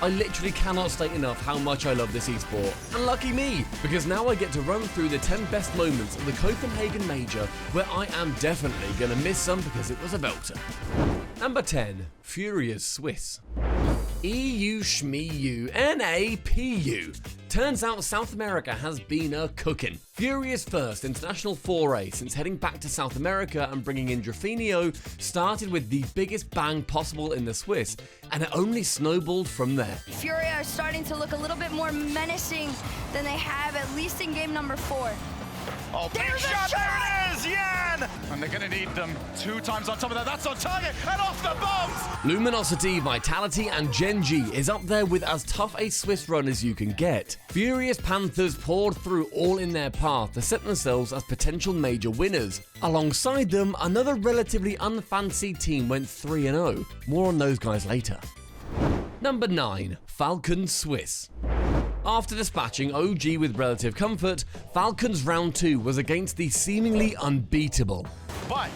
I literally cannot state enough how much I love this esport. And lucky me, because now I get to run through the 10 best moments of the Copenhagen Major, where I am definitely gonna miss some because it was a belter. Number 10. Furia's Swiss. EU Schmeu NAPU. Turns out South America has been a cookin'. Furia's first international foray since heading back to South America and bringing in Drafinio started with the biggest bang possible in the Swiss, and it only snowballed from there. Furia are starting to look a little bit more menacing than they have, at least in game number 4. Oh, big shot, there it is, Yan! And they're gonna need them 2 times on top of that. That's on target, and off the bombs! Luminosity, Vitality, and Gen.G is up there with as tough a Swiss run as you can get. Furious Panthers poured through all in their path to set themselves as potential major winners. Alongside them, another relatively unfancied team went 3-0. More on those guys later. Number 9. Falcons Swiss. After dispatching OG with relative comfort, Falcons round 2 was against the seemingly unbeatable. But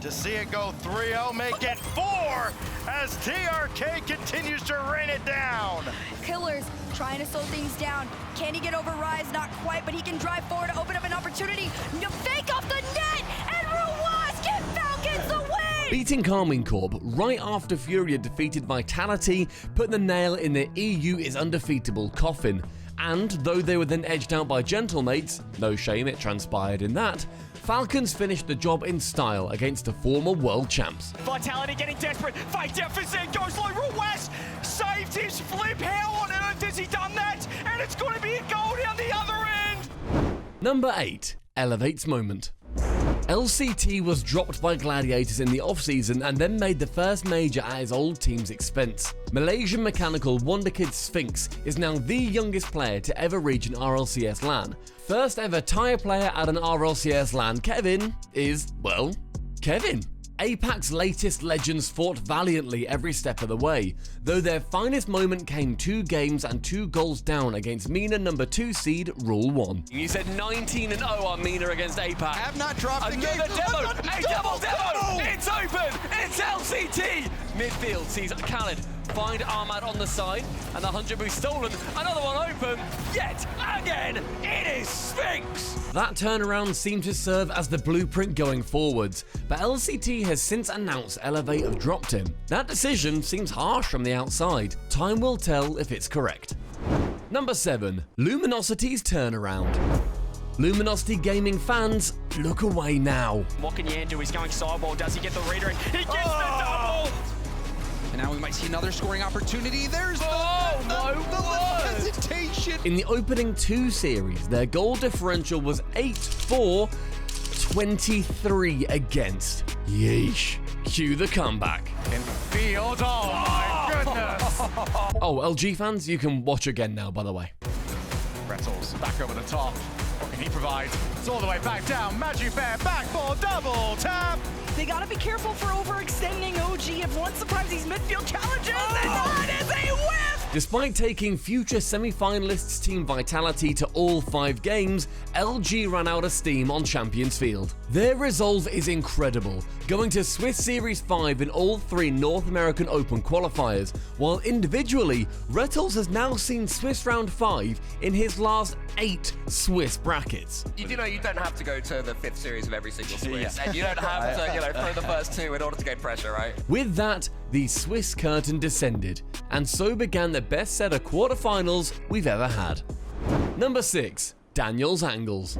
to see it go 3-0, make it 4 as TRK continues to rain it down. Killers trying to slow things down. Can he get over Rise? Not quite, but he can drive forward to open up an opportunity. No, fake off the net, and Ruas get Falcons the win! Beating Carmine Corp right after Furia defeated Vitality put the nail in the EU is undefeatable coffin. And though they were then edged out by Gentlemates, no shame it transpired in that, Falcons finished the job in style against the former world champs. Vitality getting desperate, fake deficit, goes low, Ruas saved his flip, how on earth has he done that? And it's going to be a goal down the other end! Number 8. Elevates moment. LCT was dropped by Gladiators in the off-season and then made the first major at his old team's expense. Malaysian mechanical Wonderkid Sphinx is now the youngest player to ever reach an RLCS LAN. First ever tire player at an RLCS LAN, Kevin, is, well, Kevin. APAC's latest legends fought valiantly every step of the way, though their finest moment came 2 games and 2 goals down against MENA number 2 seed Rule 1. You said 19-0 on MENA against APAC. Have not dropped the game. Another demo, a double demo! It's open! It's LCT! Midfield sees Khaled find Ahmad on the side, and the 100 boost stolen. Another one open, yet again, it is Sphinx! That turnaround seemed to serve as the blueprint going forwards, but LCT has since announced Elevate have dropped him. That decision seems harsh from the outside. Time will tell if it's correct. Number 7. Luminosity's turnaround. Luminosity Gaming fans, look away now. What can Yan do? He's going sidewall. Does he get the reader in? He gets the double! And now we might see another scoring opportunity. There's the hesitation. In the opening 2 series, their goal differential was 8-4, 23 against. Yeesh. Cue the comeback. In field, oh my goodness! Oh, LG fans, you can watch again now, by the way. Rlcs back over the top. What can he provide? It's all the way back down. Magic Bear back for double tap. They gotta be careful for overextending OG if one surprise these midfield challenges, and that is a whiff! Despite taking future semi-finalists Team Vitality to all 5 games, LG ran out of steam on Champions Field. Their resolve is incredible, going to Swiss Series 5 in all 3 North American Open qualifiers, while individually, Rlcs has now seen Swiss Round 5 in his last 8 Swiss brackets. You do know you don't have to go to the 5th series of every single Swiss, and you don't have to, throw the first 2 in order to gain pressure, right? With that, the Swiss curtain descended, and so began the best set of quarterfinals we've ever had. Number 6. Daniel's Angles.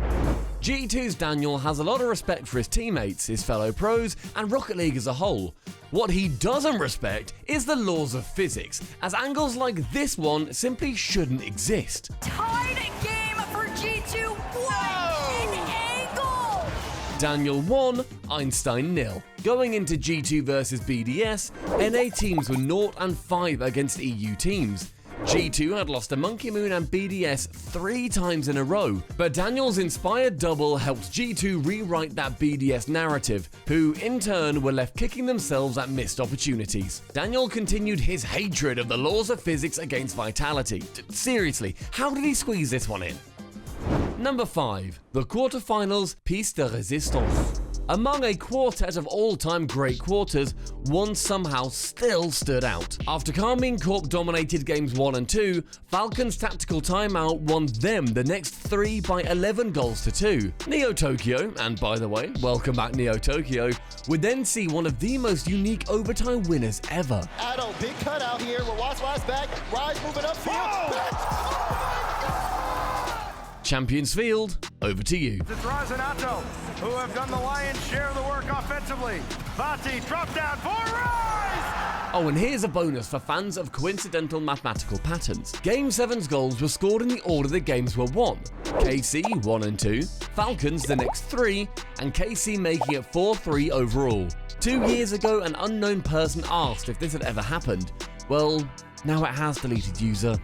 G2's Daniel has a lot of respect for his teammates, his fellow pros, and Rocket League as a whole. What he doesn't respect is the laws of physics, as angles like this one simply shouldn't exist. Tied game for G2. What an angle! Daniel 1, Einstein 0. Going into G2 versus BDS, NA teams were 0-5 against EU teams. G2 had lost to Monkey Moon and BDS 3 times in a row, but Daniel's inspired double helped G2 rewrite that BDS narrative, who in turn were left kicking themselves at missed opportunities. Daniel continued his hatred of the laws of physics against Vitality. Seriously, how did he squeeze this one in? Number 5. The quarterfinals Piece de Resistance. Among a quartet of all-time great quarters, one somehow still stood out. After Karmine Corp dominated games 1 and 2, Falcons' tactical timeout won them the next 3 by 11 goals to 2. Neo Tokyo, and by the way, welcome back Neo Tokyo, would then see one of the most unique overtime winners ever. Addo, big cutout here with Waswa's back, Rise moving upfield. Champions Field, over to you. It's Raz and Atto, who have done the lion's share of the work offensively. Vati, drop down for Rise! Oh, and here's a bonus for fans of coincidental mathematical patterns. Game 7's goals were scored in the order the games were won. KC 1 and 2, Falcons the next 3, and KC making it 4-3 overall. 2 years ago, an unknown person asked if this had ever happened. Well, now it has, deleted user.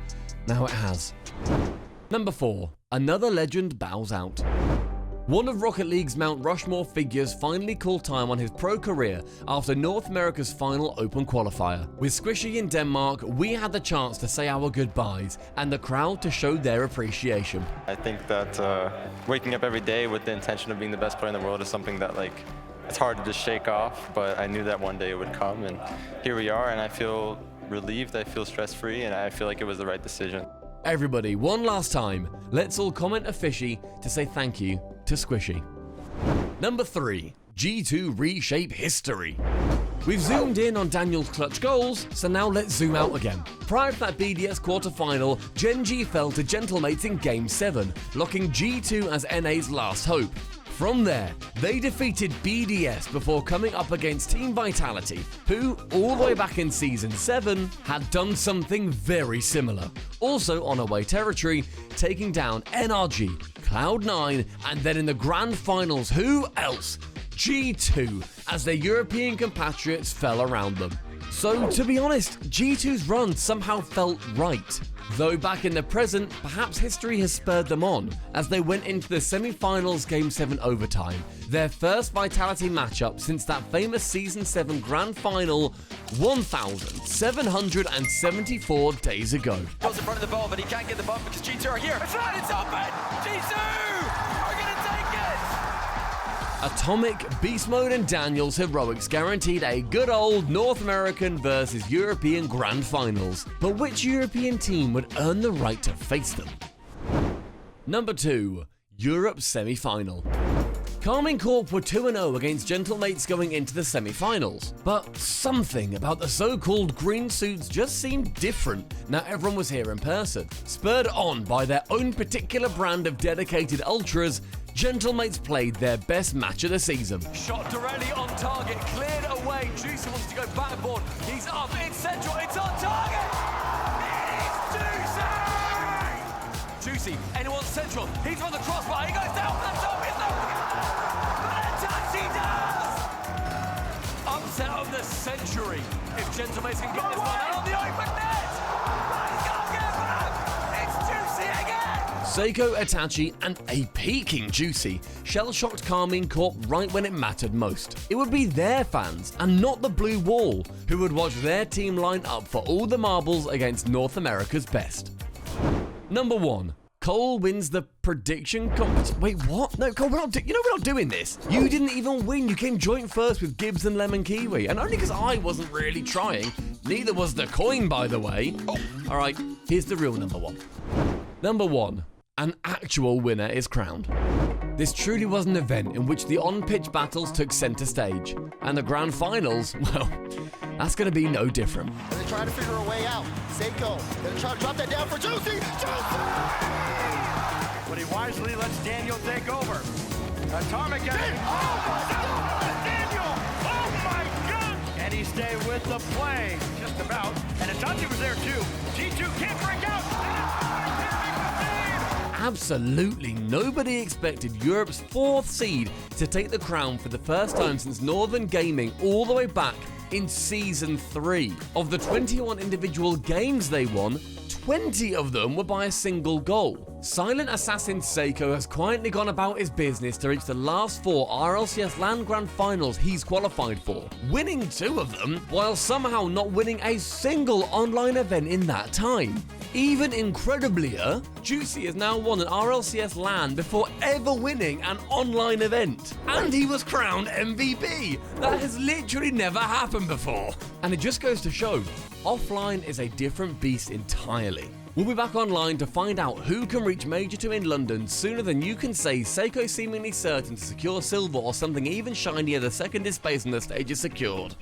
Now it has. Number 4. Another legend bows out. One of Rocket League's Mount Rushmore figures finally called time on his pro career after North America's final Open qualifier. With Squishy in Denmark, we had the chance to say our goodbyes and the crowd to show their appreciation. I think that waking up every day with the intention of being the best player in the world is something that it's hard to just shake off, but I knew that one day it would come, and here we are, and I feel relieved, I feel stress-free, and I feel like it was the right decision. Everybody, one last time, let's all comment a fishy to say thank you to Squishy. Number 3. G2 reshape history. We've zoomed in on Daniel's clutch goals, so now let's zoom out again. Prior to that BDS quarterfinal, Gen G fell to Gentlemates in Game 7, locking G2 as NA's last hope. From there, they defeated BDS before coming up against Team Vitality, who, all the way back in Season 7, had done something very similar. Also on away territory, taking down NRG, Cloud9, and then in the grand finals, who else? G2, as their European compatriots fell around them. So, to be honest, G2's run somehow felt right. Though back in the present, perhaps history has spurred them on, as they went into the semi-finals Game 7 overtime, their first Vitality matchup since that famous Season 7 Grand Final 1,774 days ago. Goes in front of the ball, but he can't get the bump because G2 are here. It's open! G2 are gonna take it! Atomic, Beast Mode and Daniel's heroics guaranteed a good old North American versus European Grand Finals. But which European team would earn the right to face them? Number 2. Europe Semi-Final. Karmine Corp were 2-0 against Gentlemates going into the semi-finals, but something about the so-called green suits just seemed different now everyone was here in person. Spurred on by their own particular brand of dedicated ultras, Gentlemates played their best match of the season. Shot directly on target, cleared away. Juicy wants to go backboard. He's up, it's central, it's on target! It's Juicy! Juicy, anyone central. He's on the crossbar, he goes down, left up, it's no. He does! Upset of the century. If Gentlemates can get this one out on the open net! He's gonna get back! It's Juicy again! Seiko, Itachi, and a peaking Juicy shell-shocked Karmine Corp right when it mattered most. It would be their fans, and not the Blue Wall, who would watch their team line up for all the marbles against North America's best. Number 1. Cole wins the prediction competition. Wait, what? No, Cole, we're not doing this. You didn't even win. You came joint first with Gibbs and Lemon Kiwi, and only because I wasn't really trying. Neither was the coin, by the way. Oh, all right, here's the real number 1. Number 1. An actual winner is crowned. This truly was an event in which the on-pitch battles took center stage, and the grand finals, well, that's going to be no different. They're trying to figure a way out. Seiko, gonna try to drop that down for Juicy. But he wisely lets Daniel take over. Atomic at it. Oh my God, Daniel! Oh my God! And he stayed with the play, just about. And Itachi was there too. G2 can't break out. Absolutely nobody expected Europe's 4th seed to take the crown for the first time since Northern Gaming all the way back in Season 3. Of the 21 individual games they won, 20 of them were by a single goal. Silent Assassin Seiko has quietly gone about his business to reach the last 4 RLCS Land Grand Finals he's qualified for, winning 2 of them, while somehow not winning a single online event in that time. Even incrediblier, Juicy has now won an RLCS LAN before ever winning an online event. And he was crowned MVP. That has literally never happened before. And it just goes to show, offline is a different beast entirely. We'll be back online to find out who can reach Major 2 in London sooner than you can say Seiko seemingly certain to secure silver or something even shinier the second his space on the stage is secured.